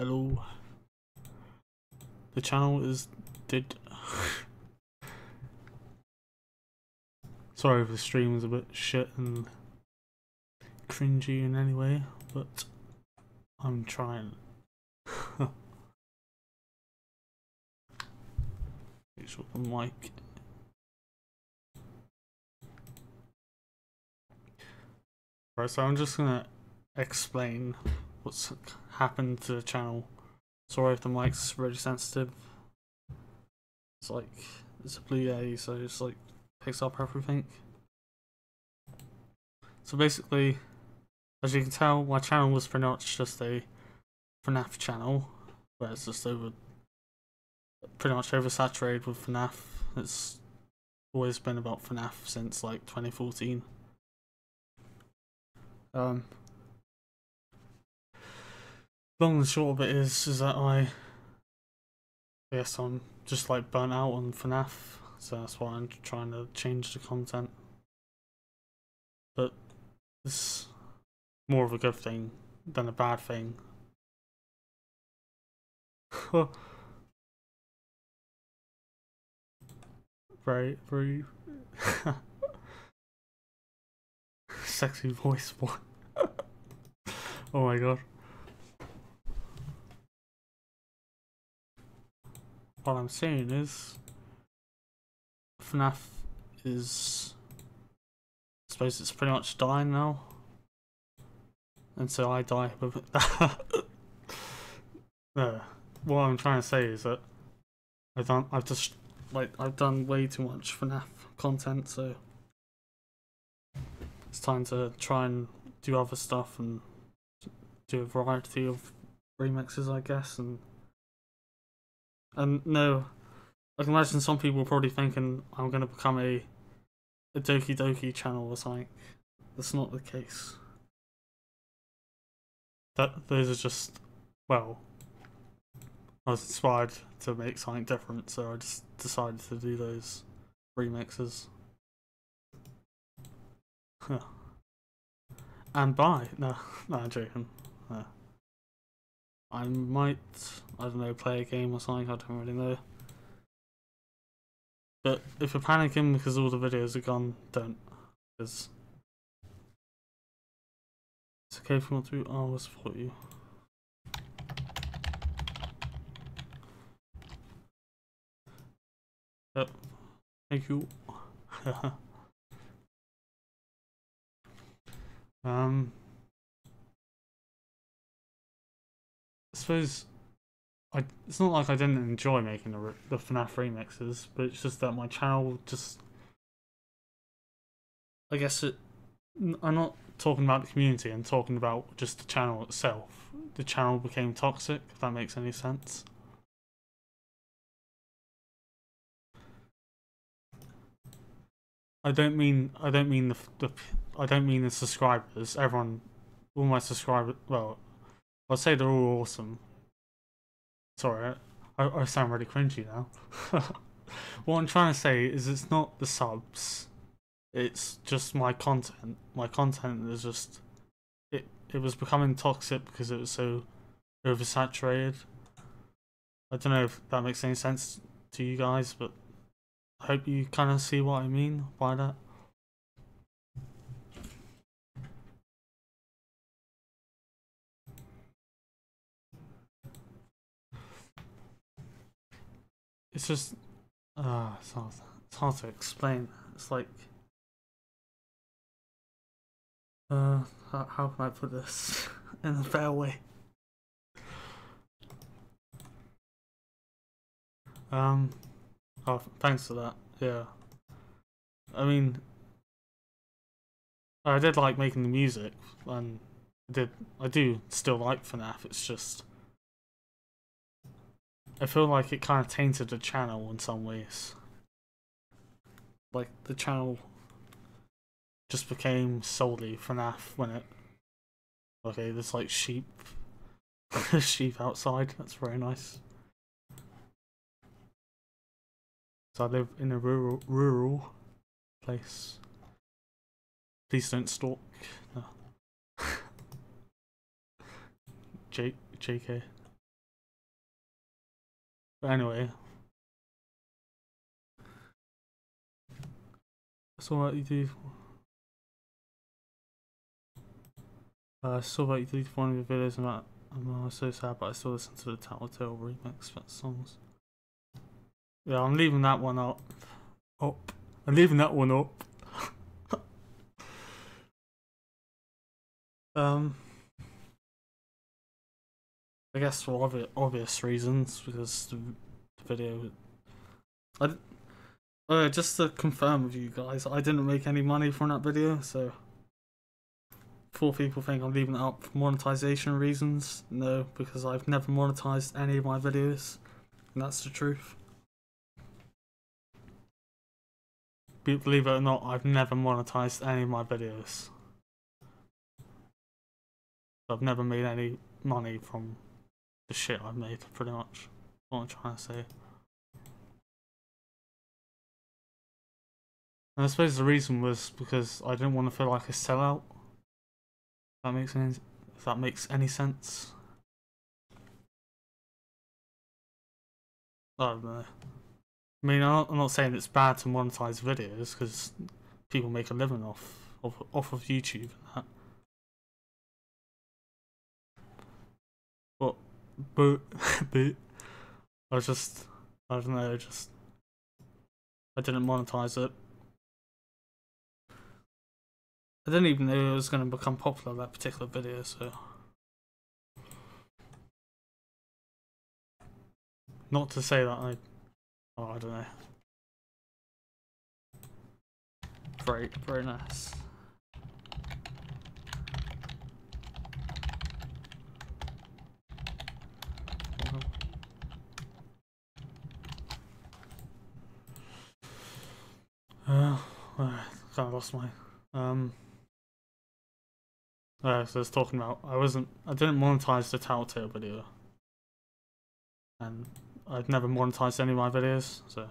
Hello. The channel is dead. Sorry if the stream was a bit shit and cringy in any way, but I'm trying. Make sure the mic. Right, so I'm just gonna explain what's happened to the channel. Sorry if the mic's really sensitive. It's like, it's a Blu-ray, so it's like picks up everything. So basically, as you can tell, my channel was pretty much just a FNAF channel, where it's just pretty much oversaturated with FNAF. It's always been about FNAF since like 2014. Long and short of it is that I guess I'm just like burnt out on FNAF, so that's why I'm trying to change the content. But it's more of a good thing than a bad thing. very sexy voice boy. Oh my god. What I'm saying is FNAF is, I suppose it's pretty much dying now, and so I die with it. What I'm trying to say is that I've done way too much FNAF content, so it's time to try and do other stuff and do a variety of remixes, I guess. And no, I can imagine some people probably thinking I'm gonna become a Doki Doki channel or something. That's not the case. Those are just, well, I was inspired to make something different, so I just decided to do those remixes. And buy. No, I'm joking. No. I might, I don't know, play a game or something, I don't really know. But if you're panicking because all the videos are gone, don't. Because it's okay if you want to, I'll support you. Yep. Thank you. I suppose it's not like I didn't enjoy making the FNAF remixes, but it's just that my channel just, I guess I'm not talking about the community, I'm talking about just the channel itself. The channel became toxic, if that makes any sense. I don't mean the subscribers. Everyone, all my subscribers. Well, I'll say they're all awesome. Sorry, I sound really cringy now. What I'm trying to say is, it's not the subs. It's just my content. My content is just it was becoming toxic because it was so oversaturated. I don't know if that makes any sense to you guys, but I hope you kind of see what I mean by that. It's just, it's hard to explain. It's like, how can I put this in a fair way? Oh, thanks for that. Yeah. I mean, I did like making the music, and I do still like FNAF. It's just, I feel like it kind of tainted the channel in some ways. Like, the channel just became solely FNAF when it. Okay, there's like sheep, sheep outside. That's very nice. So I live in a rural place. Please don't stalk. No. JK. But anyway, that's all right. You do. I saw that you deleted one of your videos and that I'm so sad, but I still listen to the Tattletale remix songs. Yeah, I'm leaving that one up. I'm leaving that one up. I guess for obvious reasons, because the video. Just to confirm with you guys, I didn't make any money from that video, so before people think I'm leaving it up for monetization reasons, no, because I've never monetized any of my videos, and that's the truth. Believe it or not, I've never monetized any of my videos. I've never made any money from the shit I've made, pretty much. What I'm trying to say. And I suppose the reason was because I didn't want to feel like a sellout. If that makes any sense. I don't know. I mean, I'm not saying it's bad to monetize videos, because people make a living off of YouTube and that. But I don't know, I didn't monetize it. I didn't even know it was going to become popular, that particular video, so. Not to say that I don't know. Very nice. I kind of lost my so I was talking about I didn't monetize the Tattletale video, and I've never monetized any of my videos, so.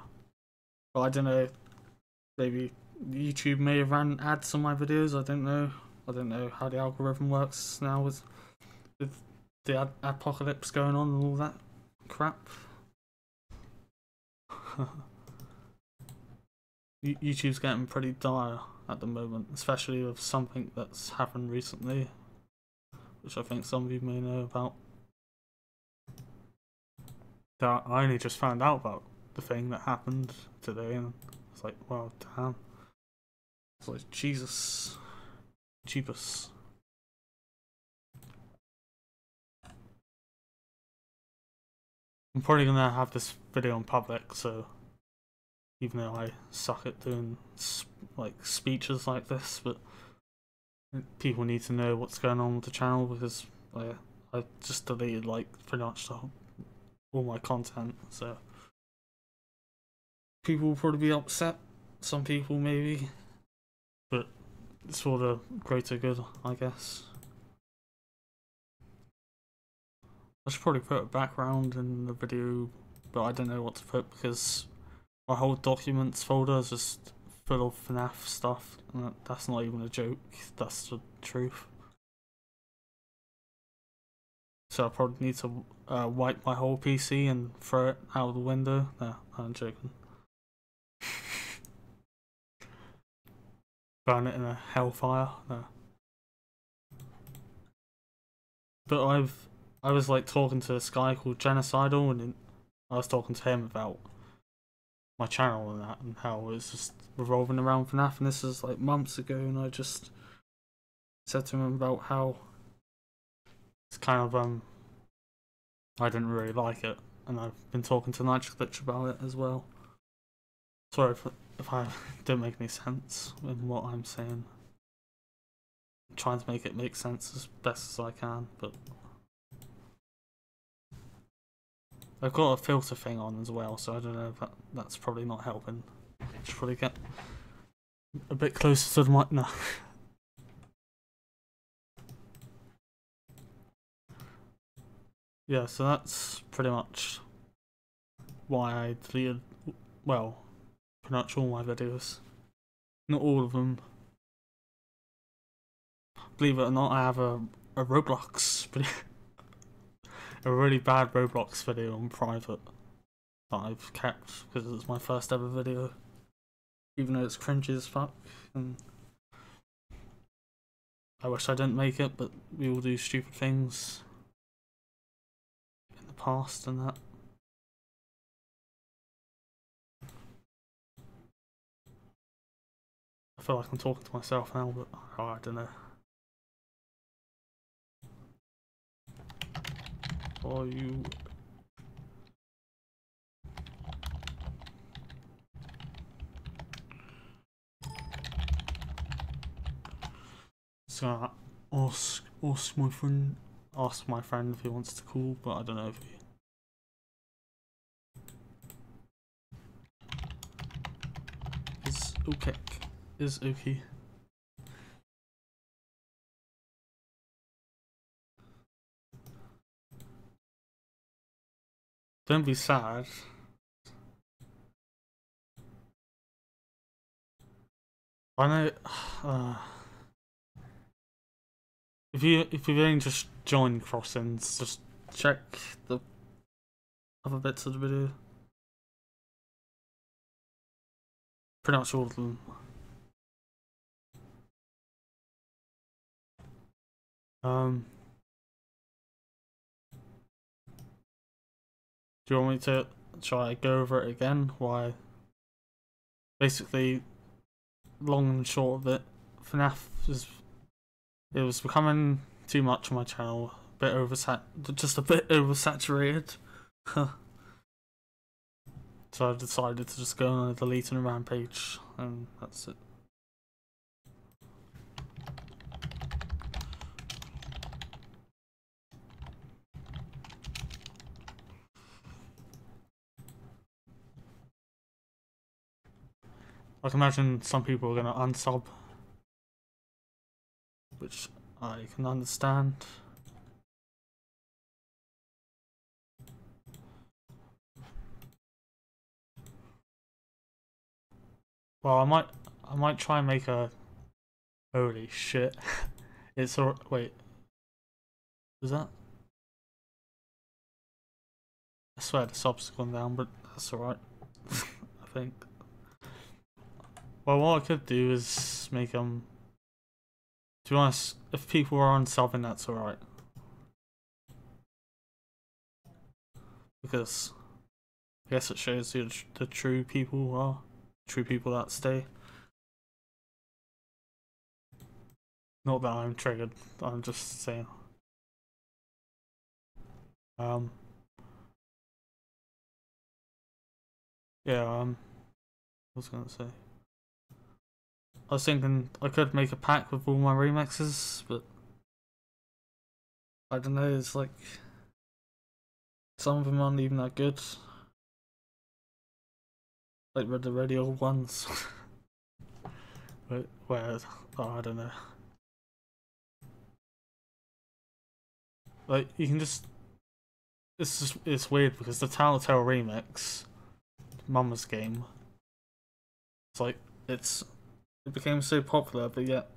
But I don't know, maybe YouTube may have ran ads on my videos. I don't know how the algorithm works now with the apocalypse going on and all that crap. YouTube's getting pretty dire at the moment, especially with something that's happened recently, which I think some of you may know about. That I only just found out about the thing that happened today, and it's like, well, damn. It's like, Jesus. Jeebus. I'm probably gonna have this video on public, so even though I suck at doing like speeches like this, but people need to know what's going on with the channel, because I just deleted like pretty much all my content, so people will probably be upset. Some people maybe, but it's for the greater good, I guess. I should probably put a background in the video, but I don't know what to put because my whole documents folder is just full of FNAF stuff, and that's not even a joke, that's the truth. So I probably need to wipe my whole PC and throw it out of the window. No, I'm joking. Burn it in a hellfire. No. But I was like talking to this guy called Genocidal, and I was talking to him about my channel and that, and how it was just revolving around FNAF, and this is like months ago, and I just said to him about how it's kind of I didn't really like it, and I've been talking to NitroGlitch about it as well. Sorry if I don't make any sense in what I'm saying. I'm trying to make it make sense as best as I can, but I've got a filter thing on as well, so I don't know if that's probably not helping. I should probably get a bit closer to the mic. No. Yeah, so that's pretty much why I deleted, well, pretty much all my videos. Not all of them. Believe it or not, I have a Roblox, a really bad Roblox video on private. that I've kept because it's my first ever video, even though it's cringy as fuck. And I wish I didn't make it, but we all do stupid things in the past and that. I feel like I'm talking to myself now, but oh, I don't know. Are you? So ask my friend if he wants to call, but I don't know if he. Is okay. Don't be sad. I know. If you've only just joined Crossings, just check the other bits of the video. Pretty much all of them. Do you want me to try go over it again? Why? Basically, long and short of it, FNAF it was becoming too much on my channel. Just a bit oversaturated. So I decided to just go on a delete and a rampage, and that's it. I can imagine some people are gonna unsub, which I can understand. Well, I might try and make a. Holy shit! It's wait. Is that? I swear the sub's gone down, but that's alright. I think. Well, what I could do is make them. To be honest, if people are unsubbing, that's alright. Because I guess it shows who the true people are. True people that stay. Not that I'm triggered, I'm just saying. Yeah, I was gonna say. I was thinking I could make a pack with all my remixes, but I don't know, it's like some of them aren't even that good. Like the really old ones. where oh, I don't know. Like you can just it's weird because the Telltale remix, Mama's Game, it's like it became so popular, but yet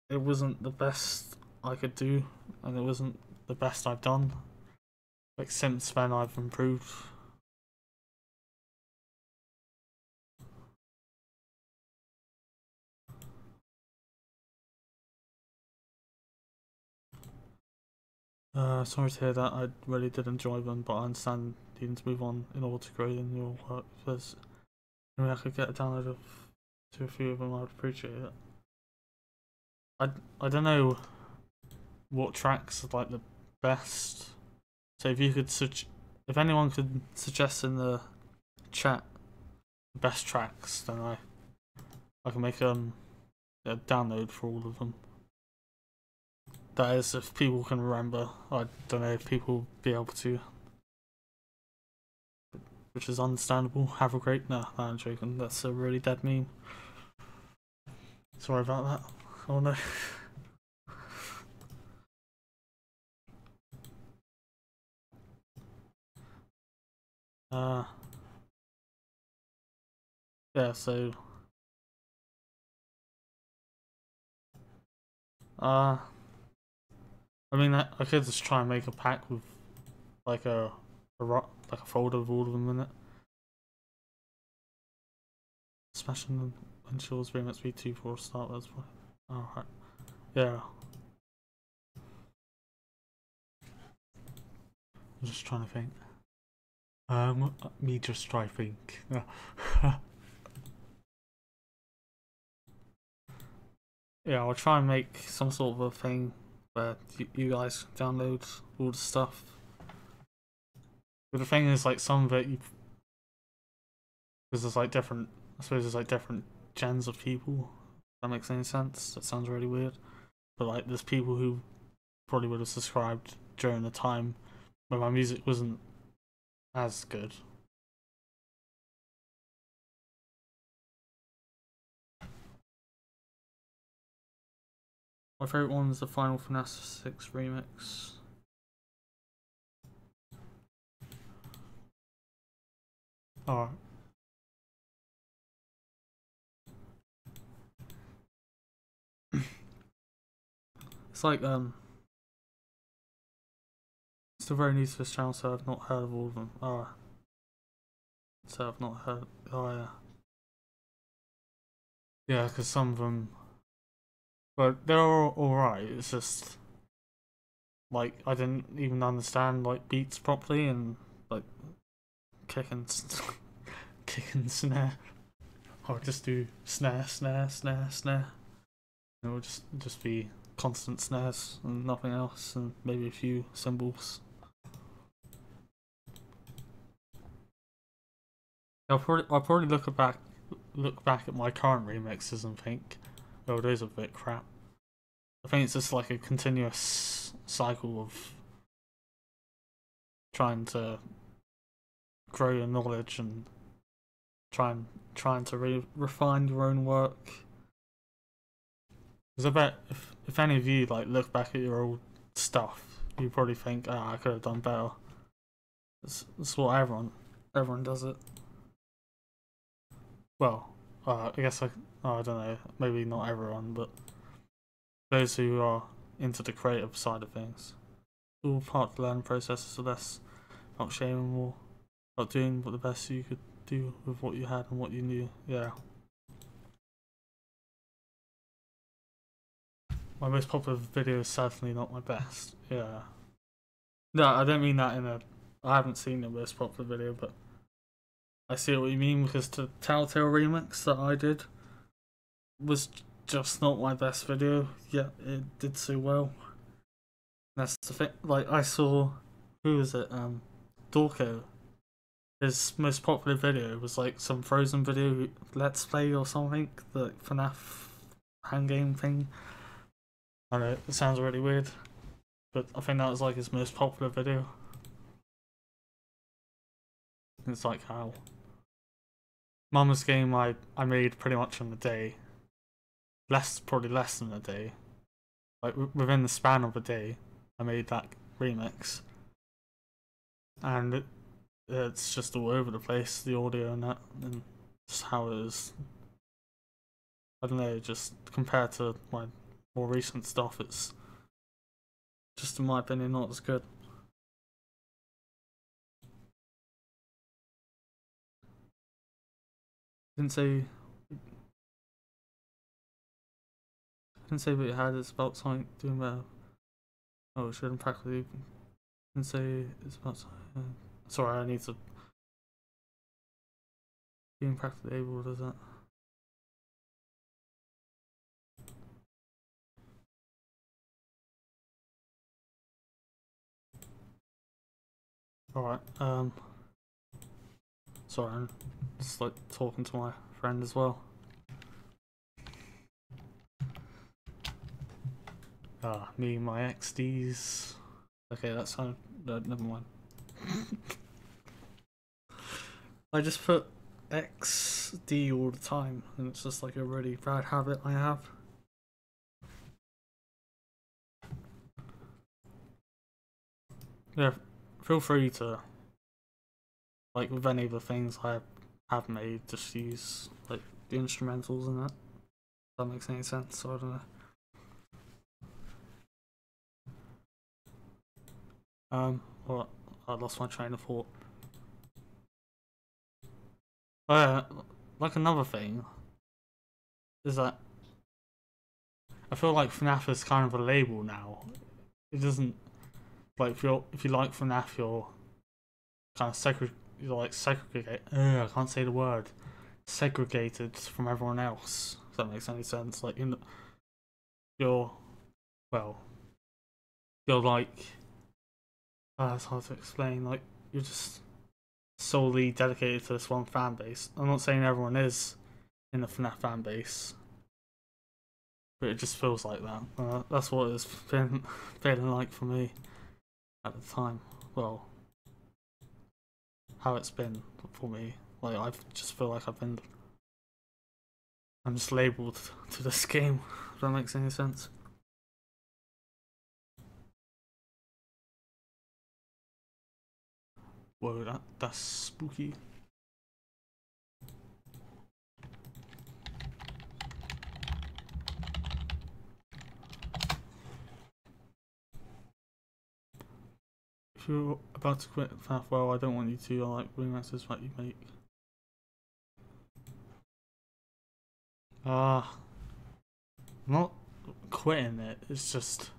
it wasn't the best I could do, and it wasn't the best I've done. Like since then, I've improved. Sorry to hear that. I really did enjoy them, but I understand needing to move on in order to grow in your work. If there's any way I could get a download of to a few of them, I'd appreciate it. I don't know what tracks are like the best. So if you could if anyone could suggest in the chat the best tracks, then I can make a download for all of them. That is, if people can remember. I don't know if people will be able to, which is understandable. Have a great. No, I'm joking. That's a really dead meme. Sorry about that. Oh no. Yeah, so I mean, I could just try and make a pack with like a folder with all of them in it. Smashing and Chills remix V2 for start. That's why. Alright. Yeah. I'm just trying to think. Me just try think. Yeah, I'll try and make some sort of a thing where you guys download all the stuff. But the thing is, like, some of it, because there's like different, I suppose there's like different gens of people. If that makes any sense. That sounds really weird. But like, there's people who probably would have subscribed during the time when my music wasn't as good. My favourite one is the Final Fantasy VI remix. Alright. It's like, still very new to this channel, so I've not heard of all of them. Alright. So I've not heard, oh yeah. Yeah, because some of them, but they're alright, it's just, like, I didn't even understand, like, beats properly, and, like, kick and snare. I'll just do snare, snare, snare, snare. It will just be constant snares and nothing else, and maybe a few cymbals. I'll probably look back at my current remixes and think, oh, those are a bit crap. I think it's just like a continuous cycle of trying to grow your knowledge and trying to refine your own work. Because I bet if any of you like look back at your old stuff, you probably think, oh, I could have done better. That's what everyone does it. Well, I guess I don't know, maybe not everyone, but those who are into the creative side of things. All part of the learning process, so less about shaming, more about doing what the best you could do with what you had and what you knew. Yeah. My most popular video is certainly not my best. Yeah. No, I don't mean that in a... I haven't seen the most popular video, but I see what you mean, because the Telltale remix that I did was just not my best video, yet it did so well. That's the thing. Like, I saw... Who was it? Dorko. His most popular video was like some Frozen video, Let's Play or something, the FNAF hand game thing. I know, it sounds really weird, but I think that was like his most popular video. It's like how Mama's Game I made pretty much in a day. Probably less than a day. Like within the span of a day, I made that remix. And it's just all over the place, the audio and that, and just how it is. I don't know, just compared to my more recent stuff, it's just, in my opinion, not as good. Didn't say what you had. It's about something doing better. Oh, it shouldn't practically. Didn't say it's about something. Sorry, I need to. Being practically able, does that? Alright, sorry, I'm just like talking to my friend as well. Me and my XDs. Okay, that sounded... never mind. I just put XD all the time, and it's just like a really bad habit I have. Yeah, feel free to, like, with any of the things I have made, just use like the instrumentals and that. If that makes any sense, so I don't know. Well, I lost my train of thought. like another thing is that I feel like FNAF is kind of a label now. It doesn't like if you like FNAF, you're kind of segregate. I can't say the word. Segregated from everyone else. If that makes any sense. Like you're well, you're like it's hard to explain. Like you're just solely dedicated to this one fan base. I'm not saying everyone is in the FNAF fan base, but it just feels like that. That's what it's feeling like for me at the time. Well, how it's been for me. Like I just feel like I'm just labelled to this game. If that makes any sense. Whoa, that's spooky. If you're about to quit FNAF, well, I don't want you to. I like remixes that you make. I'm not quitting it. It's just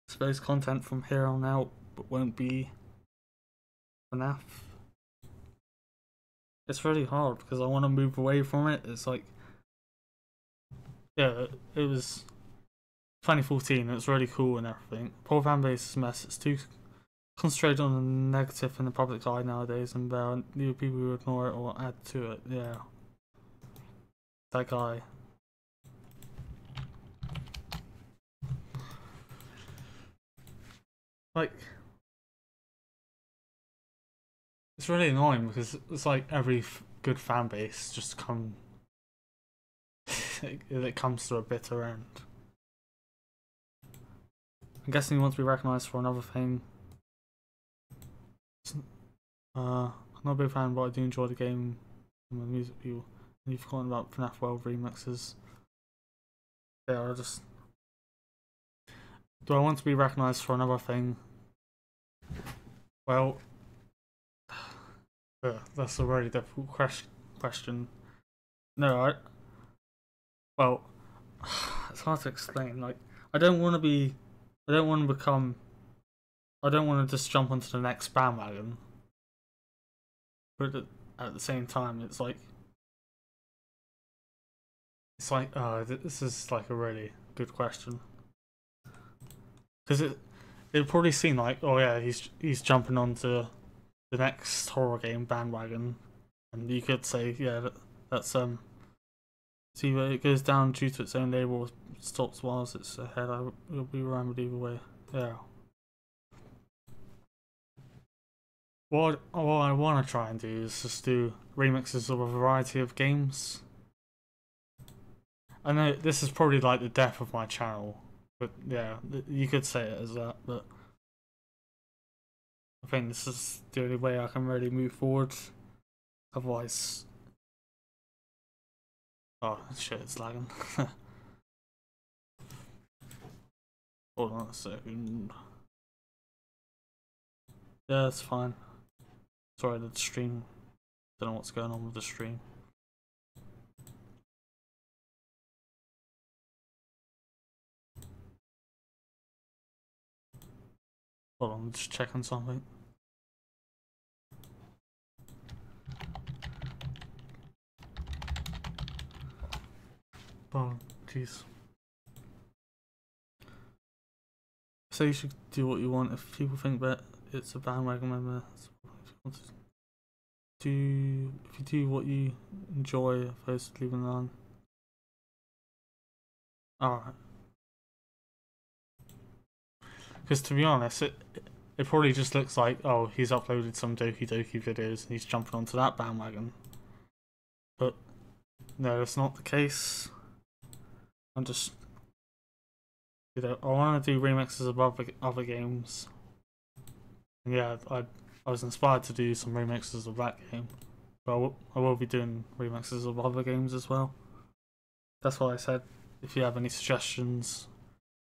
I suppose content from here on out, but won't be FNAF. It's really hard because I want to move away from it. It's like, yeah, it was 2014. It was really cool and everything. Poor fan base is a mess. It's too concentrated on the negative in the public eye nowadays, and there are new people who ignore it or add to it. Yeah, that guy. Like, it's really annoying because it's like every good fan base just it comes to a bitter end. I'm guessing you want to be recognised for another thing. I'm not a big fan, but I do enjoy the game and the music view. And you've forgotten about FNAF World remixes. Yeah, I just. Do I want to be recognised for another thing? Well, that's a very difficult question. No, well, it's hard to explain. Like, I don't want to just jump onto the next bandwagon. But at the same time, it's like, this is like a really good question. Because it'd probably seem like, oh yeah, he's jumping onto the next horror game bandwagon, and you could say, yeah, that's see where it goes down due to its own label, or stops whilst it's ahead. It'll be remembered either way. Yeah. What I want to try and do is just do remixes of a variety of games. I know this is probably like the death of my channel, but yeah, you could say it as that, but I think this is the only way I can really move forward. Otherwise... Oh shit, it's lagging. Hold on a second. Yeah, it's fine. Sorry, the stream. Don't know what's going on with the stream. Hold on, I'm just checking something. Oh, jeez. So you should do what you want. If people think that it's a bandwagon member, if you do what you enjoy, opposed to leaving it on. Alright. Because to be honest, it probably just looks like, oh, he's uploaded some Doki Doki videos and he's jumping onto that bandwagon. But no, that's not the case. I'm just, I want to do remixes of other games. And yeah, I was inspired to do some remixes of that game. But I will be doing remixes of other games as well. That's why I said, if you have any suggestions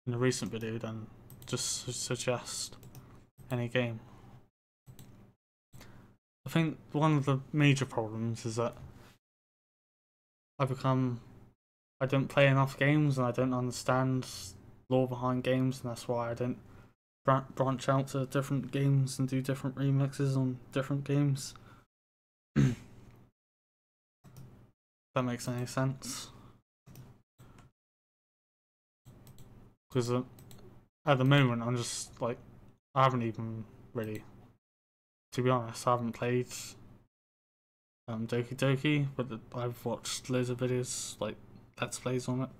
in the recent video, then just suggest any game. I think one of the major problems is that I become I don't play enough games and I don't understand lore behind games, and that's why I don't branch out to different games and do different remixes on different games. If that makes any sense. Because at the moment I'm just like, I haven't even really, to be honest, I haven't played Doki Doki, but I've watched loads of videos, like Let's Plays on it.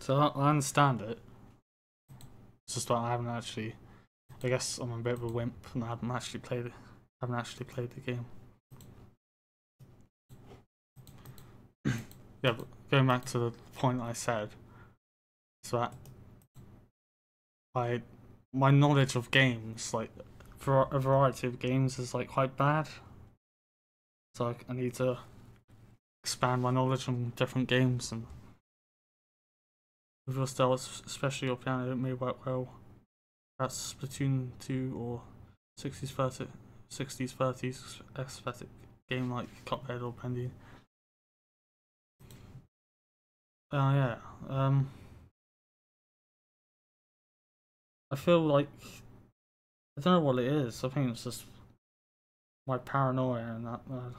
So I understand it. It's just that I haven't actually, I guess I'm a bit of a wimp and I haven't actually played the game. Yeah, but going back to the point I said, is that my knowledge of games, like for a variety of games, is like quite bad. So I need to expand my knowledge on different games, and with your style, especially your piano, it may work well. That's Splatoon 2 or 60s 30s aesthetic game like Cuphead or Bendy. Yeah. I feel like I don't know what it is. I think it's just my paranoia and that. I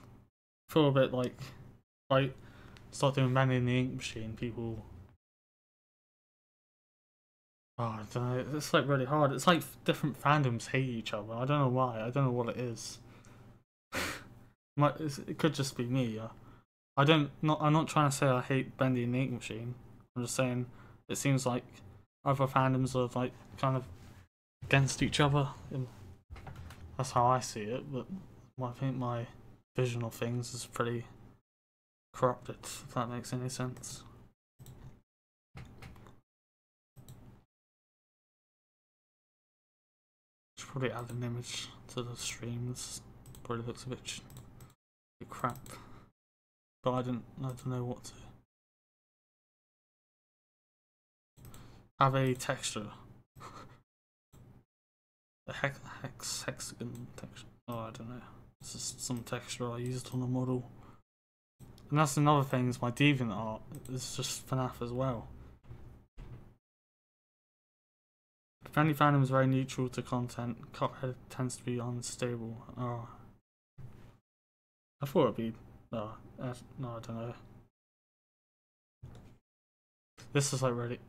feel a bit like I start doing Man in the Ink Machine. People, oh, I don't know. It's like really hard. It's like different fandoms hate each other. I don't know why. I don't know what it is. It could just be me. I'm not trying to say I hate Bendy and the Ink Machine. I'm just saying it seems like other fandoms are like kind of against each other. And that's how I see it. But I think my vision of things is pretty corrupted. If that makes any sense. Should probably add an image to the stream. This probably looks a bit crap. But I don't know what to have a texture. The hexagon texture. Oh, I don't know. This is some texture I used on the model. And that's another thing, is my DeviantArt is just FNAF as well. Friendly fandom is very neutral to content. Cuphead tends to be unstable. Oh. I thought it'd be... No, I don't know. This is like really...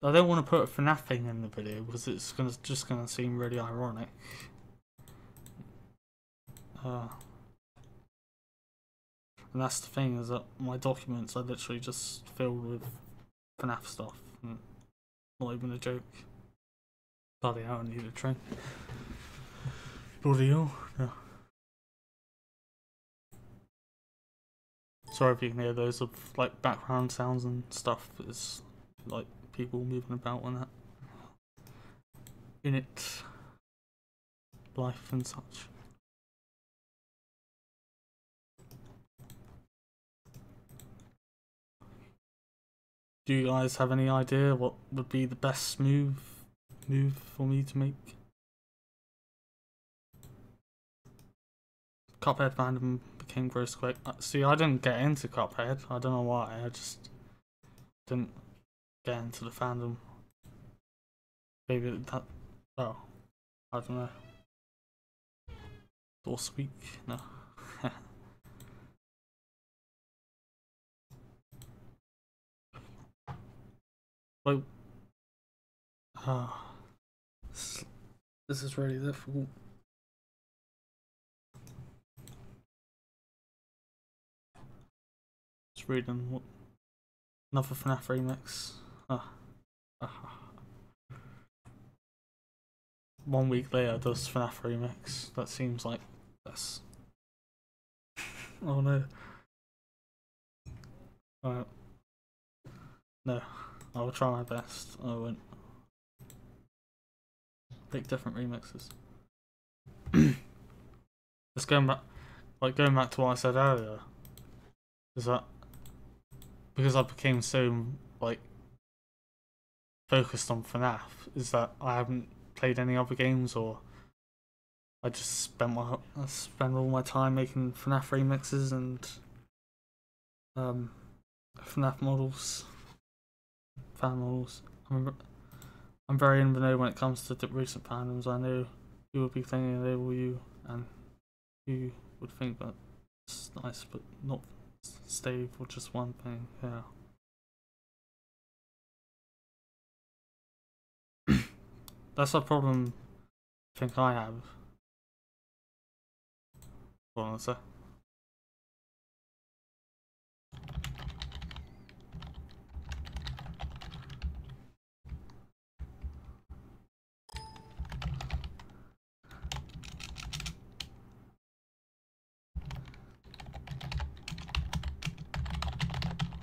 I don't want to put a FNAF thing in the video because it's just gonna seem really ironic. And that's the thing, is that my documents are literally just filled with FNAF stuff. Not even a joke. Bloody hell, I need a train. Bloody hell, no. Sorry if you can hear those of like background sounds and stuff. It's like people moving about and that. In it, life and such. Do you guys have any idea what would be the best move for me to make? Cuphead fandom became gross quick. See, I didn't get into Cuphead. I don't know why. I just didn't get into the fandom. Maybe that. Oh, I don't know. Force week? No. Like, this is really difficult. Just reading what another FNAF remix. 1 week later does FNAF remix. That seems like that's. Oh no. No, I will try my best. I won't make different remixes. Just going back to what I said earlier, is that because I became so like focused on FNAF, is that I haven't played any other games or I just spend all my time making FNAF remixes and FNAF models, fan models. I'm very in the know when it comes to the recent fandoms. I know you would be thinking they were you, and you would think that it's nice, but not stay for just one thing. Yeah. That's a problem I think I have. Hold on a sec.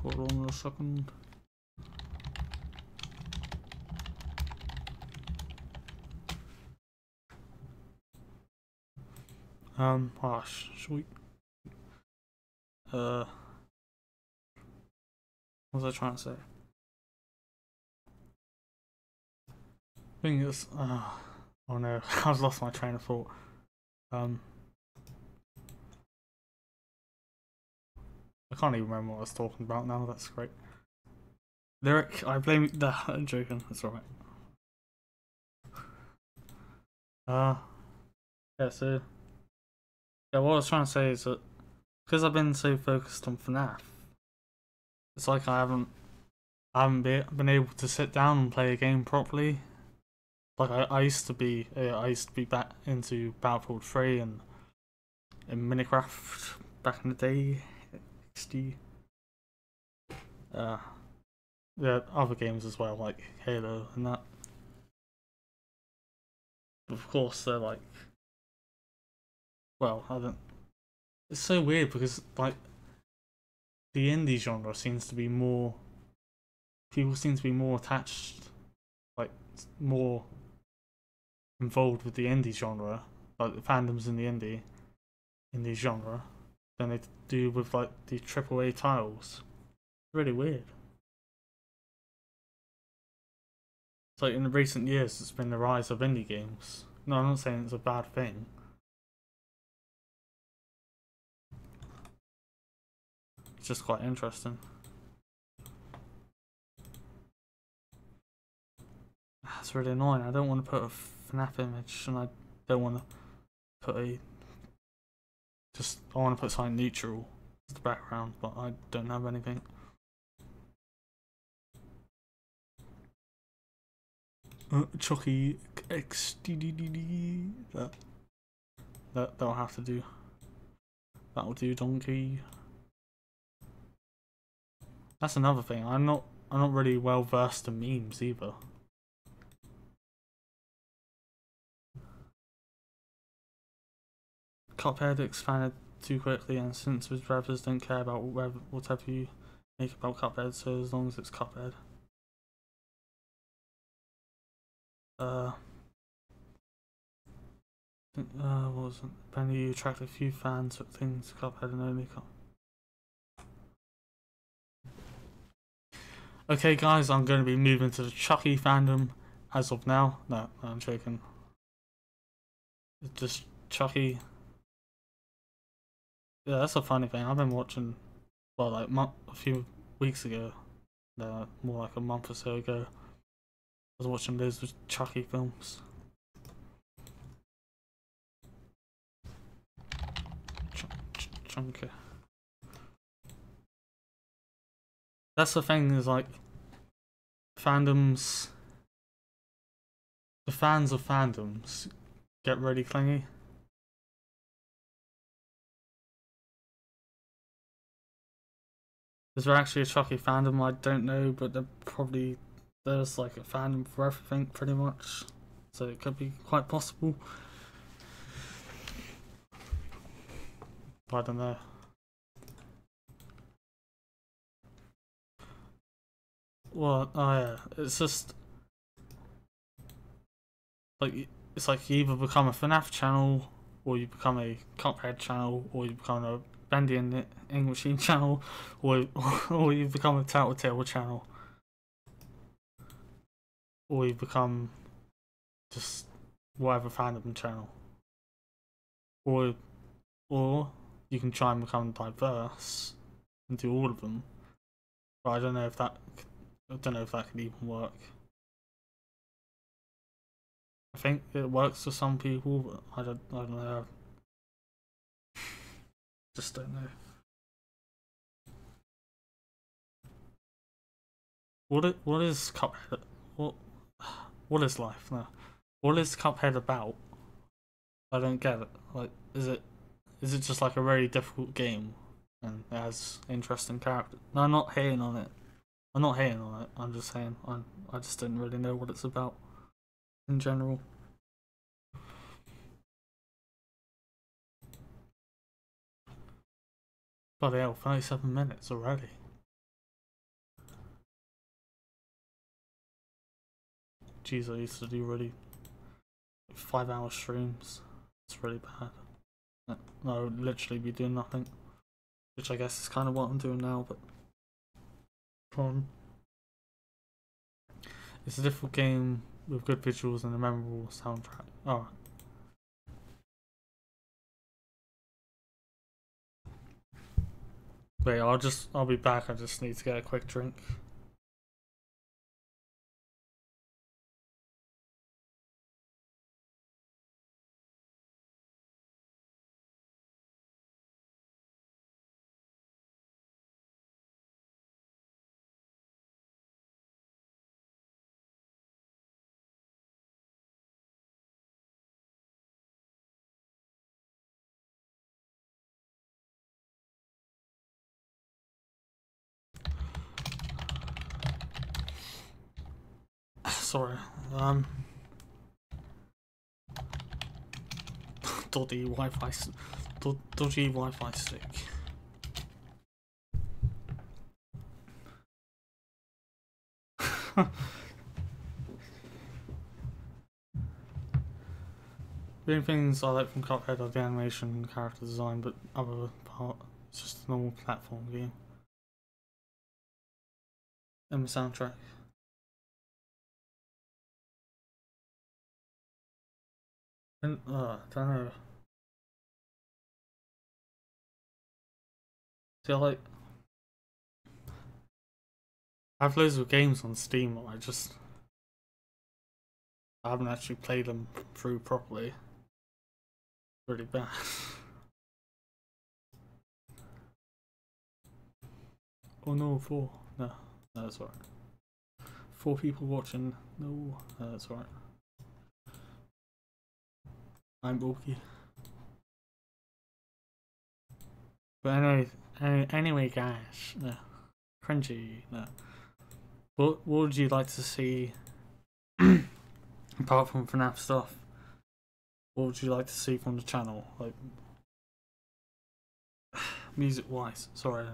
Hold on a second. Should we? What was I trying to say? Thing is, oh no, I've lost my train of thought. I can't even remember what I was talking about now. That's great. Lyric, I blame the. I'm joking. It's alright. Yeah. So, yeah, what I was trying to say is that because I've been so focused on FNAF, it's like I haven't been able to sit down and play a game properly. Like I used to be back into Battlefield 3 and in Minecraft back in the day. XD. Yeah, other games as well, like Halo and that. Of course, they're like, well, I don't. It's so weird because like the indie genre seems to be more. People seem to be more attached, like more involved with the indie genre, like the fandoms in the indie genre, than they do with like the AAA titles. Really weird. It's like in the recent years, it's been the rise of indie games. No, I'm not saying it's a bad thing. It's just quite interesting. That's really annoying. I don't want to put a FNAF image, and I don't want to put a. I want to put something neutral as the background, but I don't have anything. Chucky XDDD. That'll have to do. That'll do, donkey. That's another thing. I'm not really well versed in memes either. Cuphead expanded too quickly, and since his rappers don't care about whatever you make about Cuphead, so as long as it's Cuphead. What was it? Apparently you attract a few fans of things Cuphead and only Okay guys, I'm going to be moving to the Chucky fandom as of now. No, I'm joking. It's just Chucky. Yeah, that's a funny thing. I've been watching, well, like a few weeks ago, more like a month or so ago, I was watching those Chucky films. Chunky. That's the thing, is like fandoms. The fans of fandoms get really clingy. Is there actually a Chucky fandom? I don't know, but there's like a fandom for everything pretty much, so it could be quite possible. I don't know. Well, oh yeah, it's just like it's like you either become a FNAF channel, or you become a Cuphead channel, or you become a Bendy and Ink Machine channel, or you become a Tattletale channel, or you become just whatever fandom channel. or or you can try and become diverse and do all of them. But I don't know if that could even work. I think it works for some people, but I don't know. Just don't know. What is Cuphead? What is life now? What is Cuphead about? I don't get it. Like, is it just like a very difficult game and it has interesting characters? No, I'm not hating on it. I'm not hating on it. I'm just saying I just didn't really know what it's about in general. Bloody hell, 37 minutes already. Jeez, I used to do really 5-hour streams. It's really bad. I would literally be doing nothing, which I guess is kind of what I'm doing now. But it's a difficult game with good visuals and a memorable soundtrack. Alright. Wait, I'll be back. I just need to get a quick drink. Sorry. Dodgy Wi-Fi stick. The only things I like from Cuphead are the animation and character design, but other part, it's just a normal platform game. And the soundtrack. And, I don't know. See, I have loads of games on Steam, I haven't actually played them through properly. Really bad. Oh no, 4. No, that's alright. 4 people watching. No, that's alright. I'm bulky. But anyway, guys, no. Cringy, no. What would you like to see apart from FNAF stuff? What would you like to see from the channel? Like, music wise. Sorry,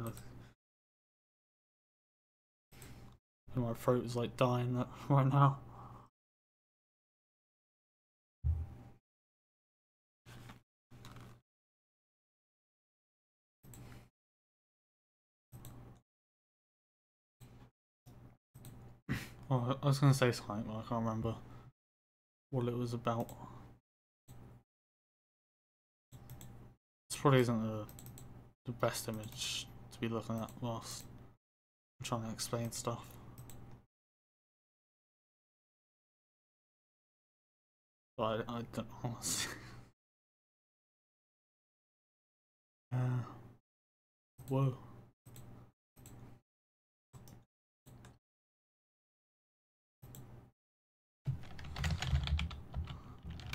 my throat is like dying right now. Oh, I was gonna say something, but I can't remember what it was about. This probably isn't the best image to be looking at whilst I'm trying to explain stuff. But I don't honestly. Whoa.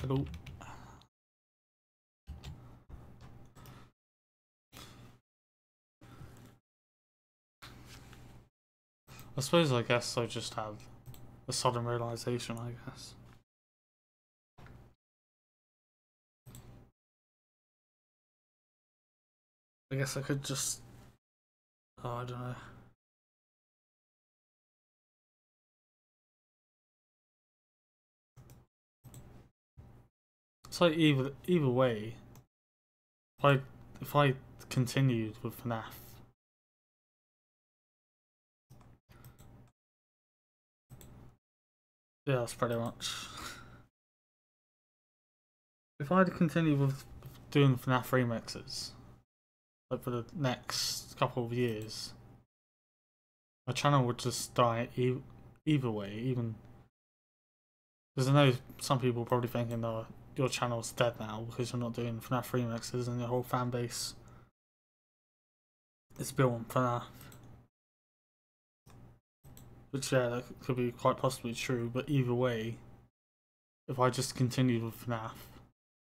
Hello. I guess I just have a sudden realization, I guess. I guess I could just... Oh, I don't know. It's like either way, if I continued with FNAF, yeah, that's pretty much. If I had continued with doing FNAF remixes, like for the next couple of years, my channel would just die either way. Even because I know some people are probably thinking, "Oh, your channel's dead now because you're not doing FNAF remixes and your whole fan base is built on FNAF." Which, yeah, that could be quite possibly true, but either way, if I just continued with FNAF,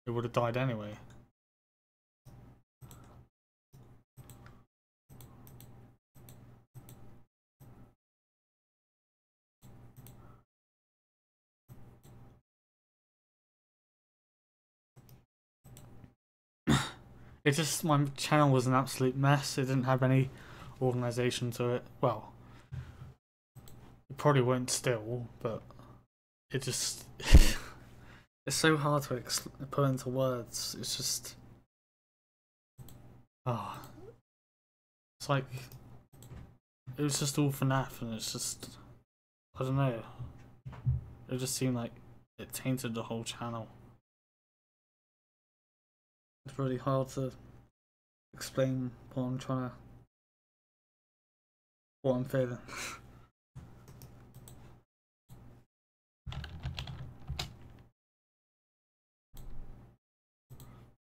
it would have died anyway. It just, my channel was an absolute mess. It didn't have any organisation to it. Well, it probably won't still, but it just... it's so hard to put into words. It's just... ah, it's like... it was just all FNAF, and it's just... I don't know. It just seemed like it tainted the whole channel. It's really hard to explain what I'm trying to... what I'm feeling.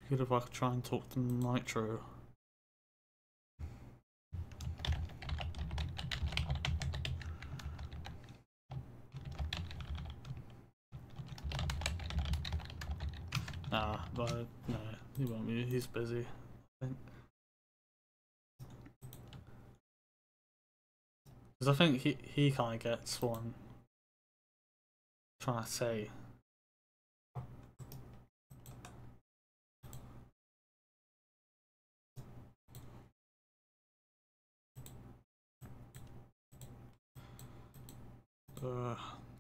Good if I could try and talk to Nitro. Nah, but no, he won't be. He's busy, I think. Because I think he kind of gets what I'm trying to say.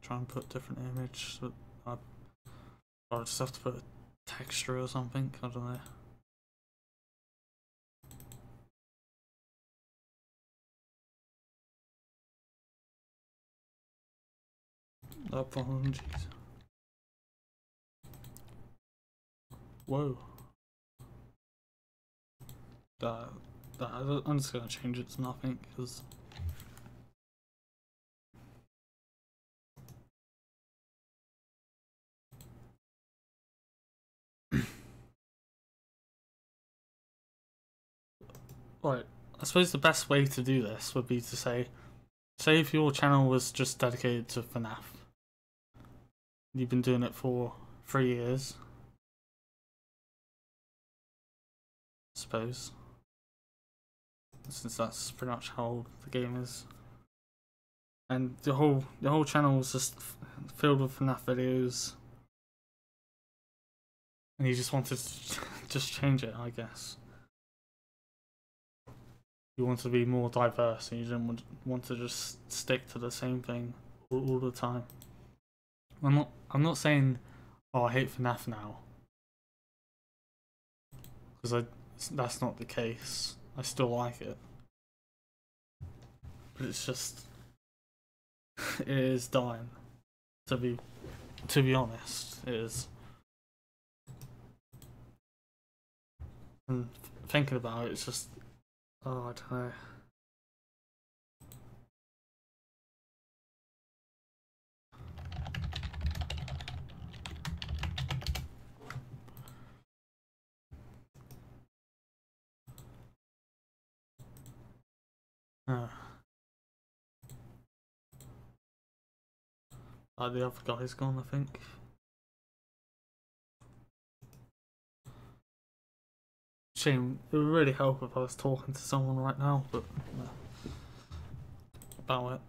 Try and put different image. So I'll just have to put a texture or something. I don't know. Apologies. Whoa. I'm just gonna change it to nothing because. Right, I suppose the best way to do this would be to say if your channel was just dedicated to FNAF. You've been doing it for 3 years. I suppose. Since that's pretty much how old the game is. And the whole channel was just filled with FNAF videos. And you just wanted to just change it, I guess. You want to be more diverse, and you didn't want to just stick to the same thing all the time. I'm not saying, oh, I hate FNAF now, because that's not the case. I still like it, but it's just it is dying. To be honest, it is. And thinking about it, it's just, oh, I don't know. The other guy's gone, I think. Shame. It would really help if I was talking to someone right now, but about it.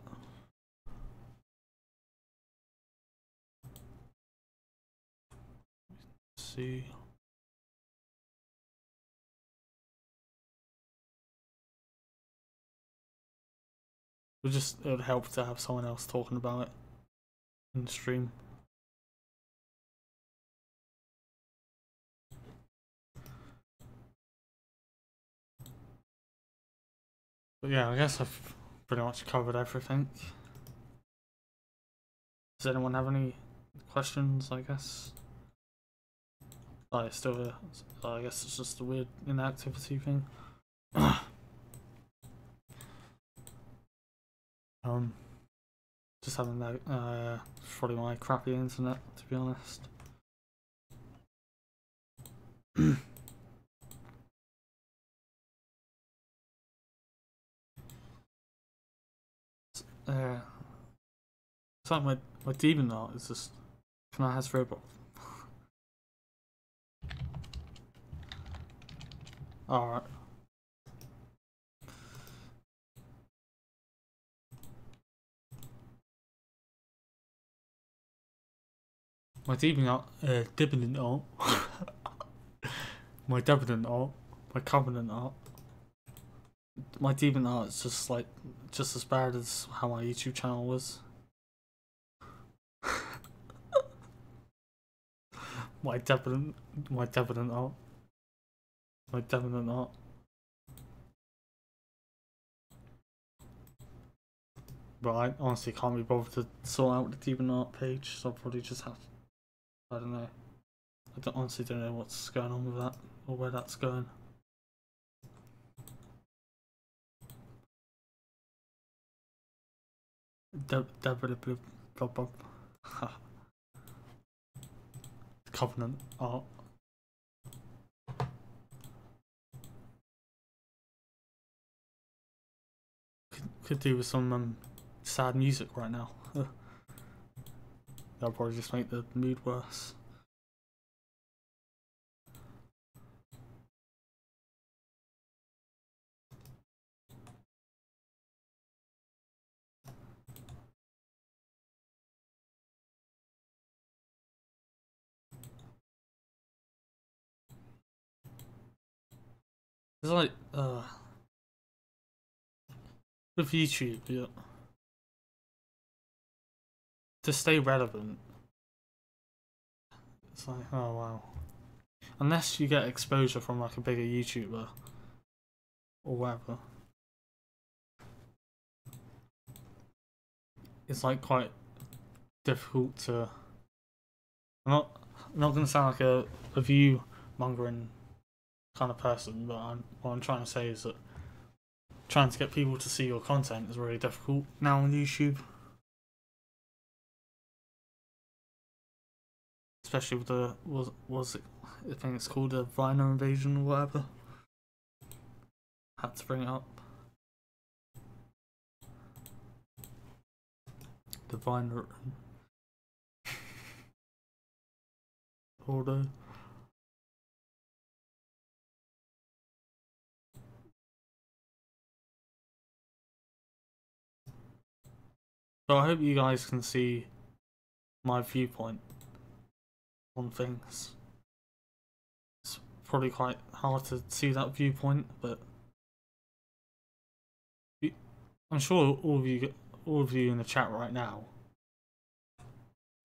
Let's see. It would help to have someone else talking about it in the stream. But yeah, I guess I've pretty much covered everything. Does anyone have any questions, I guess? It's still here. I guess it's just a weird inactivity thing. Just having that, probably my crappy internet, to be honest. It's like my demon art is just, can I has robot? Alright. My demon art, Dividend art. My Dividend art. My Covenant art. My demon art is just like, just as bad as how my YouTube channel was. My Dividend art. My Dividend art. But I honestly can't be bothered to sort out the demon art page, so I'll probably just have, I don't know. Honestly don't know what's going on with that, or where that's going. Covenant art. Could do with some sad music right now. That'll probably just make the mood worse. It's like, with YouTube, yeah, to stay relevant, it's like, oh wow. Unless you get exposure from like a bigger YouTuber or whatever, it's like quite difficult to. I'm not gonna sound like a view mongering kind of person, but what I'm trying to say is that trying to get people to see your content is really difficult now on YouTube. Especially with the, was it, I think it's called a Viner invasion or whatever. Had to bring it up. The Viner order. So I hope you guys can see my viewpoint on things. It's probably quite hard to see that viewpoint, but I'm sure all of you in the chat right now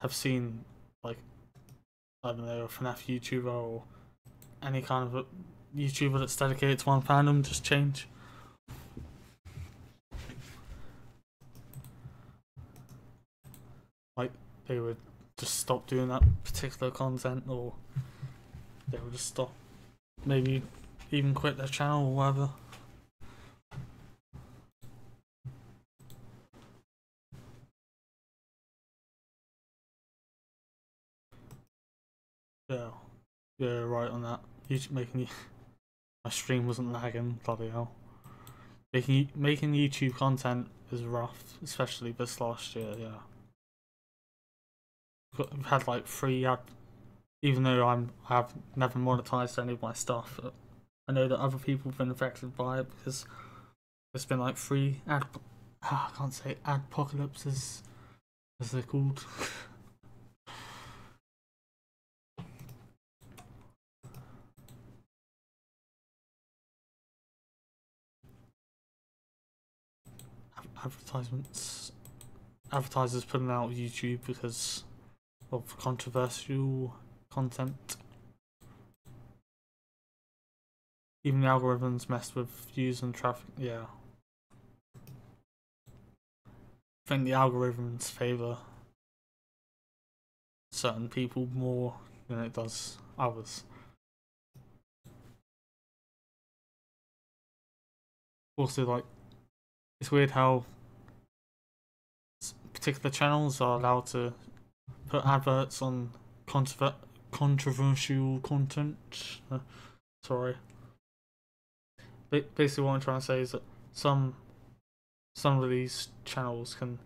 have seen, like, I don't know, a FNAF YouTuber or any kind of a YouTuber that's dedicated to one fandom just change. Like, they would just stop doing that particular content, or they would just stop, maybe even quit their channel or whatever. Yeah, right on that. YouTube making my stream wasn't lagging, bloody hell. Making YouTube content is rough, especially this last year. Yeah, I've had like free ad, even though I've never monetized any of my stuff. I know that other people have been affected by it because there's been like free ad. I can't say adpocalypses, as they're called. Advertisers putting out YouTube because of controversial content. Even the algorithms messed with views and traffic. Yeah, I think the algorithms favour certain people more than it does others. Also, like, it's weird how particular channels are allowed to put adverts on controversial content. Sorry. Basically, what I'm trying to say is that some of these channels can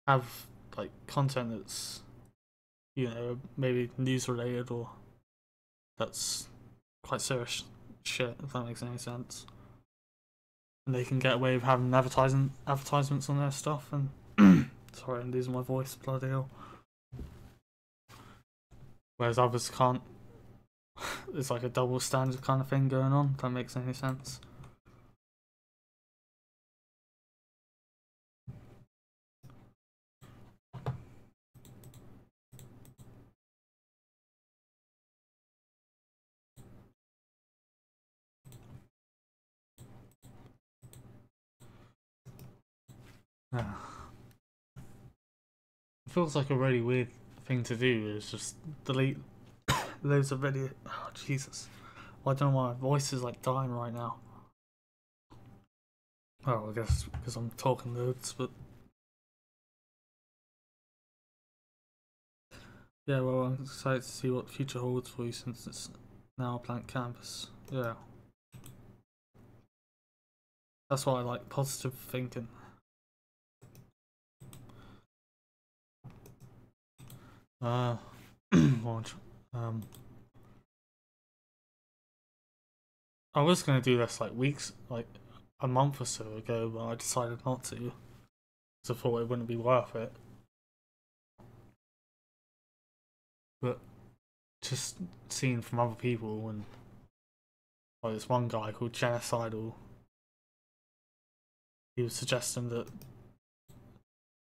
have like content that's, you know, maybe news related or that's quite serious shit, if that makes any sense. And they can get away with having advertisements on their stuff. And sorry, I'm losing my voice, bloody hell. Whereas others can't. It's like a double standard kind of thing going on, if that makes any sense. It feels like a really weird thing to do, is just delete loads of video. Oh, Jesus. Well, I don't know why my voice is like dying right now. Oh, I guess because I'm talking loads, but yeah, well, I'm excited to see what the future holds for you since it's now a blank canvas. Yeah. That's why I like positive thinking. Launch. I was gonna do this like like a month or so ago, but I decided not to, because I thought it wouldn't be worth it. But just seeing from other people, and like this one guy called Genocidal, he was suggesting that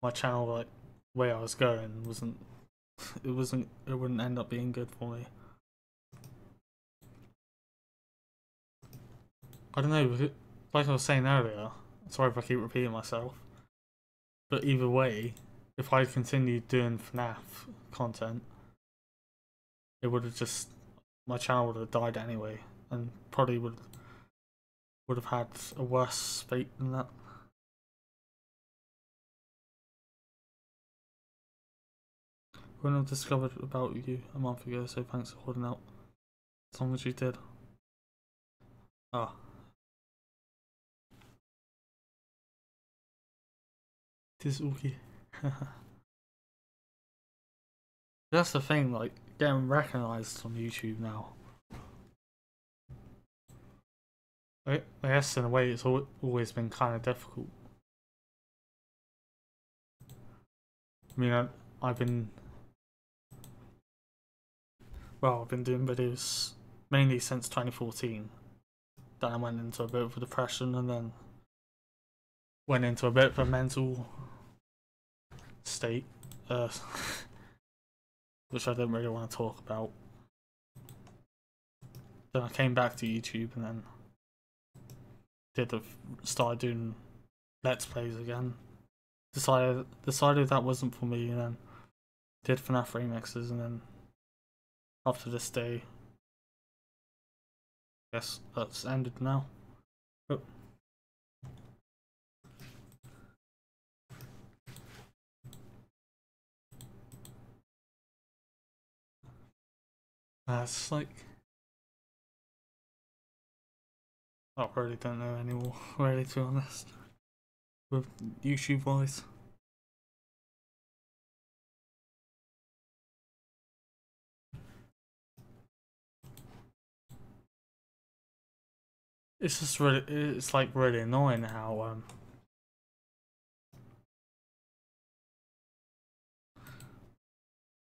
my channel, like the way I was going, it wouldn't end up being good for me. I don't know, like I was saying earlier, sorry if I keep repeating myself, but either way, if I continued doing FNAF content, it would have just, my channel would have died anyway, and probably would have had a worse fate than that. When I discovered about you a month ago, so thanks for holding out as long as you did. Ah. It is okay. That's the thing, like, getting recognised on YouTube now. I guess in a way it's always been kind of difficult. I mean, I've been doing videos mainly since 2014. Then I went into a bit of a depression, and then went into a bit of a mental state, which I don't really want to talk about. Then I came back to YouTube, and then started doing Let's Plays again. Decided that wasn't for me, and then did FNAF remixes, and then up to this day, I guess that's ended now. Oh. It's like, I really don't know anymore, really, to be honest, with YouTube wise. It's just really, it's like really annoying how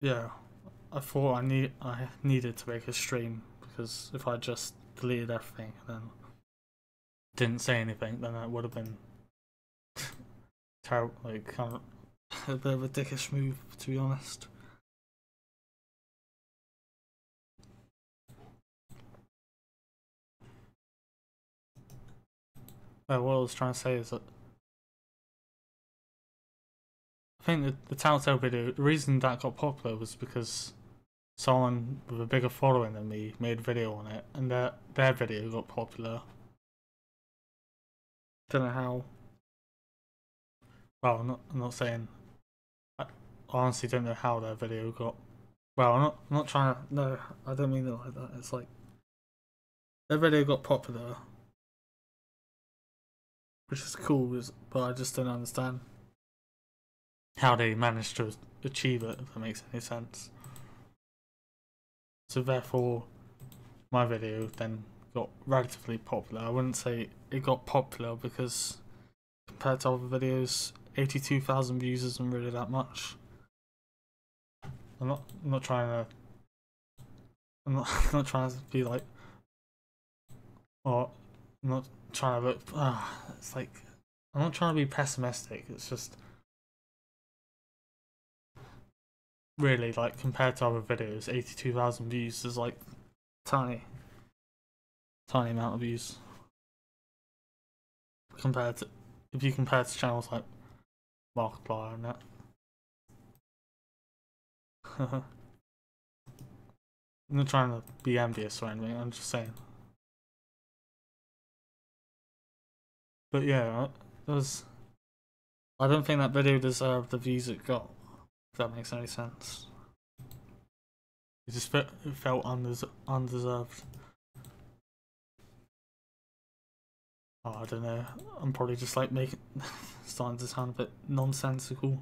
yeah, I thought I needed to make a stream, because if I just deleted everything and then didn't say anything, then that would have been terrible, like kind of a bit of a dickish move, to be honest. What I was trying to say is that I think that the Telltale video, the reason that got popular was because someone with a bigger following than me made a video on it, and their video got popular. don't know how. Well, I'm not saying. I honestly don't know how their video got. Well, I'm not trying to. No, I don't mean it like that. It's like their video got popular, which is cool, but I just don't understand how they managed to achieve it, if that makes any sense. So therefore, my video then got relatively popular. I wouldn't say it got popular because compared to other videos, 82,000 views isn't really that much. I'm not trying to. I'm not trying to be like. Or I'm not trying to look. It's like I'm not trying to be pessimistic. It's just really like compared to other videos, 82,000 views is like tiny amount of views compared to if you compare to channels like Markiplier and that. I'm not trying to be envious or anything. I'm just saying. But yeah, I don't think that video deserved the views it got. If that makes any sense. It just felt undeserved. Oh, I don't know. I'm probably just like starting to sound a bit nonsensical.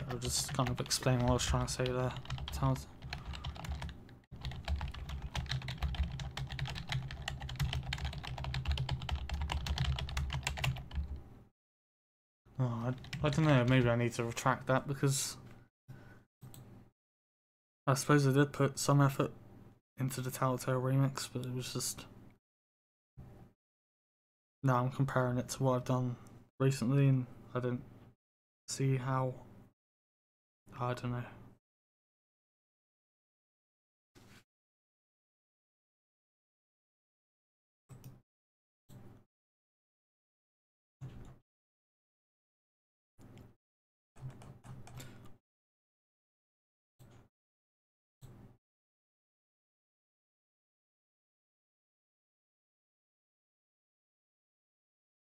I'll just kind of explain what I was trying to say there. Sounds. Oh, I don't know, maybe I need to retract that because I suppose I did put some effort into the Telltale remix, but it was just. Now I'm comparing it to what I've done recently and I don't see how. I don't know.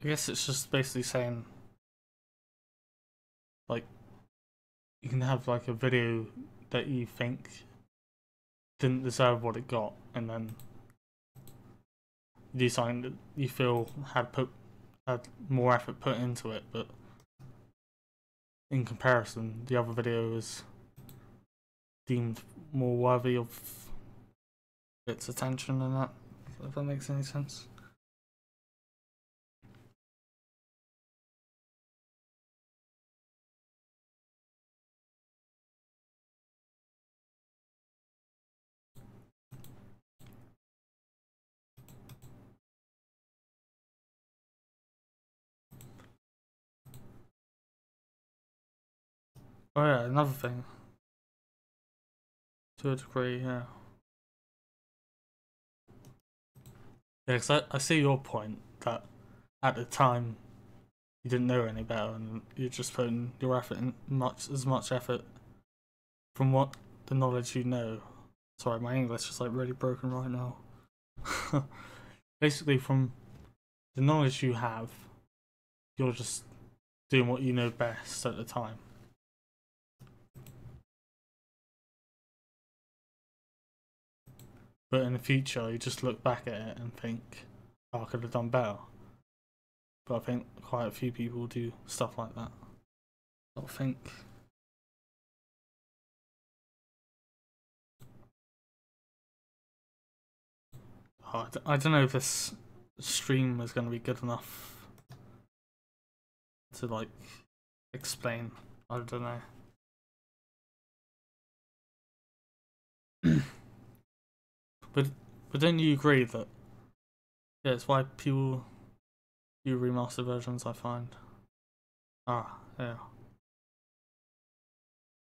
I guess it's just basically saying, like, you can have like a video that you think didn't deserve what it got, and then you do something that you feel had more effort put into it, but in comparison, the other video is deemed more worthy of its attention than that. If that makes any sense. Oh yeah, another thing. To a degree, yeah. Yeah, because I see your point that at the time you didn't know any better and you're just putting your effort in as much effort from what the knowledge you know. Sorry, my English is like really broken right now. Basically, from the knowledge you have, you're just doing what you know best at the time. But in the future, you just look back at it and think, oh, I could have done better. But I think quite a few people do stuff like that. I think. Oh, I don't know if this stream is going to be good enough to like explain. I don't know. But don't you agree that yeah, it's why people do remaster versions? I find. Ah, yeah.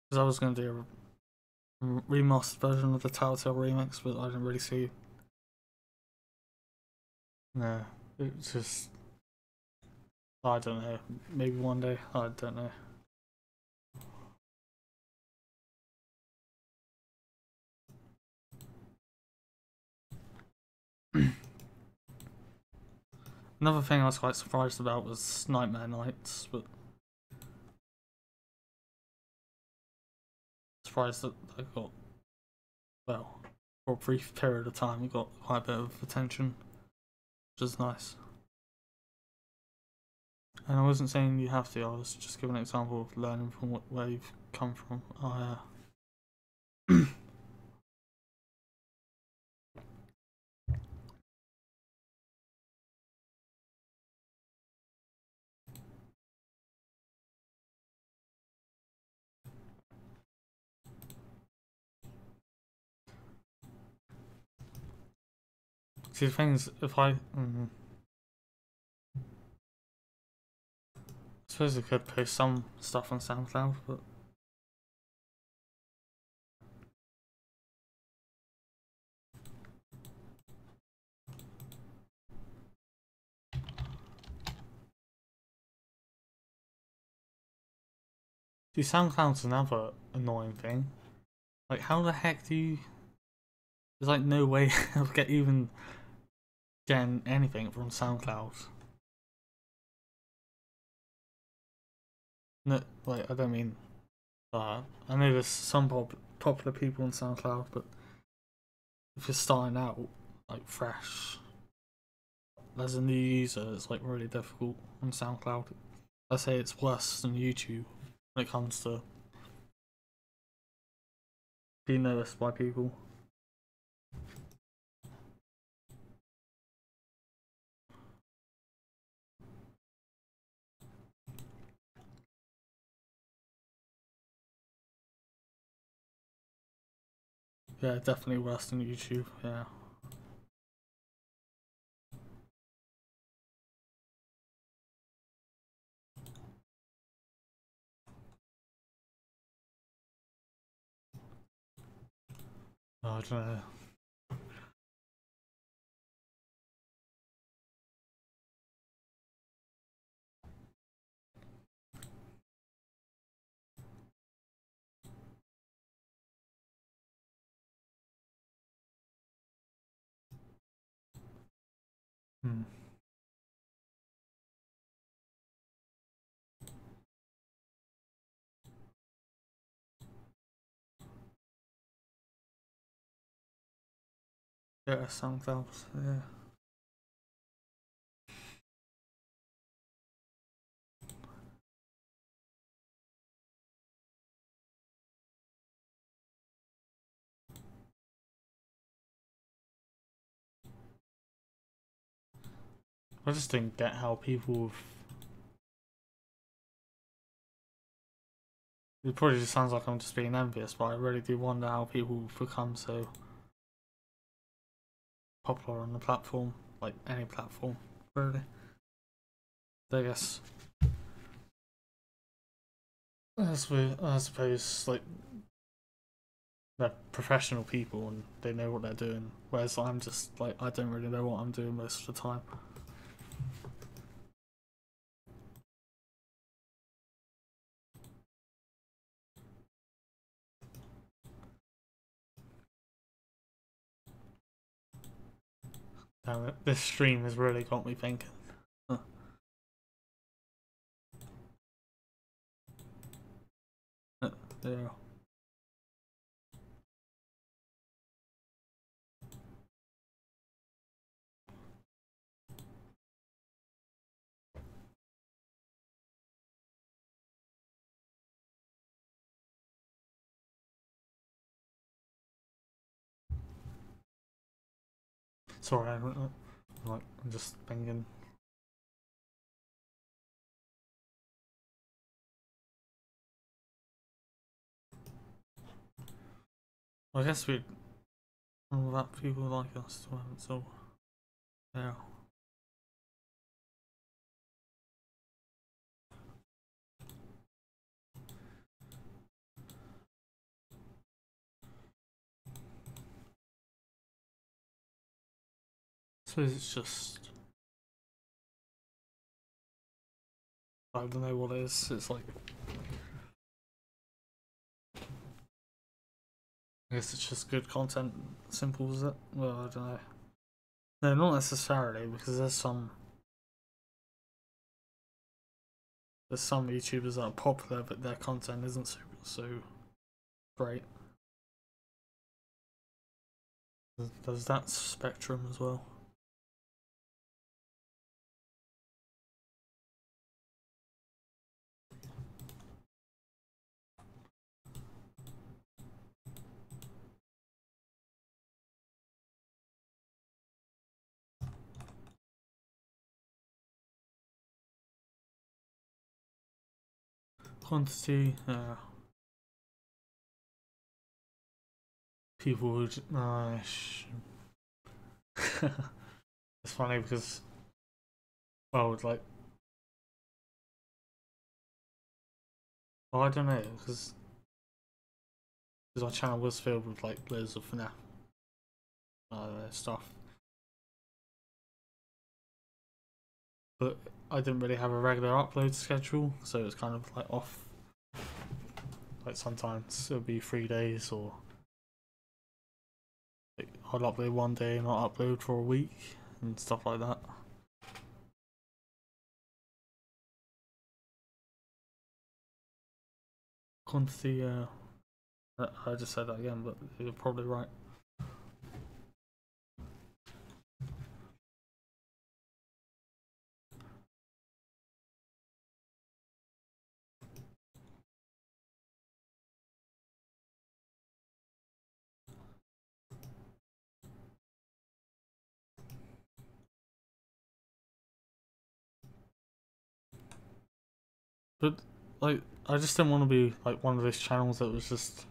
Because I was going to do a remastered version of the Telltale remix, but I didn't really see. No, It's just, I don't know. Maybe one day. I don't know. Another thing I was quite surprised about was Nightmare Nights, but surprised that I got, well, for a brief period of time, it got quite a bit of attention, which is nice. And I wasn't saying you have to, I was just giving an example of learning from where you've come from. See, the thing is, if I suppose I could post some stuff on SoundCloud, but see, SoundCloud's another annoying thing. Like, how the heck do you? There's like no way of getting anything from SoundCloud. No, wait, I don't mean. I know there's some popular people on SoundCloud, but if you're starting out like fresh, as a new user, it's like really difficult on SoundCloud. I say it's worse than YouTube when it comes to being noticed by people. Yeah, definitely worse than YouTube. Yeah. I don't know. Hmm. Yeah, SoundCloud. Yeah. I just didn't get how people. It probably just sounds like I'm just being envious, but I really do wonder how people become so popular on the platform, like any platform, really. I guess. I suppose like they're professional people and they know what they're doing, whereas I'm just like I don't really know what I'm doing most of the time. Damn it, this stream has really got me thinking. Huh. Yeah. Sorry, I'm just thinking. I guess we that people like us to have it, so yeah. I suppose it's just I don't know what it is. It's like, I guess it's just good content. Simple as it. Well, I don't know. No, not necessarily, because there's some YouTubers that are popular, but their content isn't so great. There's that spectrum as well. Quantity, people would. It's funny because, well, like, well, I don't know, because our channel was filled with like loads of FNAF stuff, but I didn't really have a regular upload schedule, so it was kind of like off. Like sometimes it'll be 3 days, or like, I'll upload one day and not upload for a week and stuff like that. Quantity, I just said that again, but you're probably right. But like, I just didn't want to be like one of those channels that was just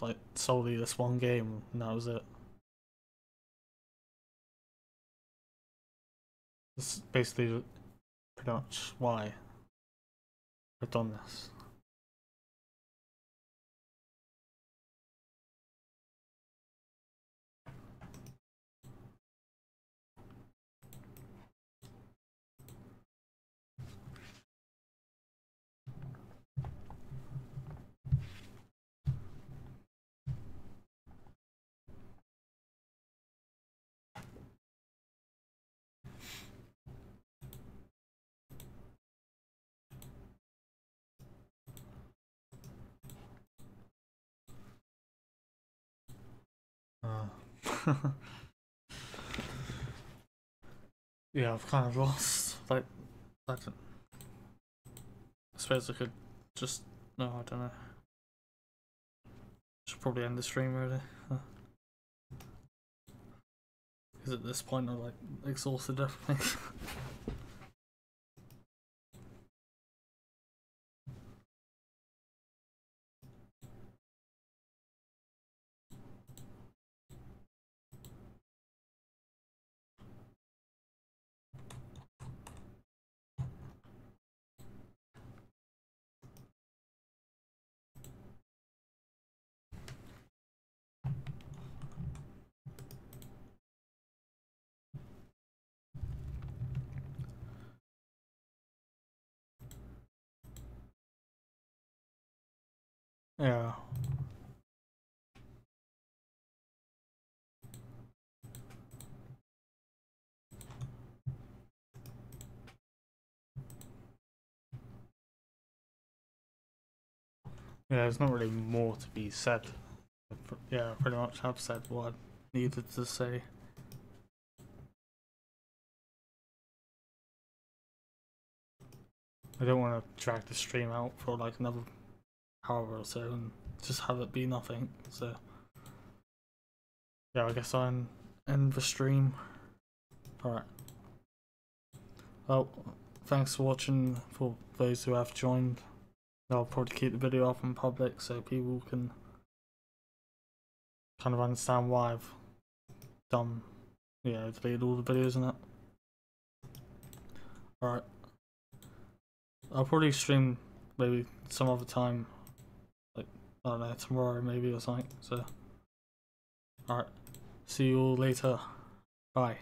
like solely this one game and that was it. That's basically pretty much why I've done this. Yeah, I've kind of lost. Like, I suppose I could just. No, I don't know. Should probably end the stream really. Because at this point I'm like exhausted definitely. Yeah. Yeah, there's not really more to be said. Yeah, I pretty much have said what I needed to say. I don't want to drag the stream out for like another hour or so and just have it be nothing. So yeah, I guess I'll end the stream. Alright. Well, thanks for watching for those who have joined. I'll probably keep the video up in public so people can kind of understand why I've done, deleted all the videos and that. Alright. I'll probably stream maybe some other time, like, I don't know, tomorrow maybe or something, so. Alright. See you all later. Bye.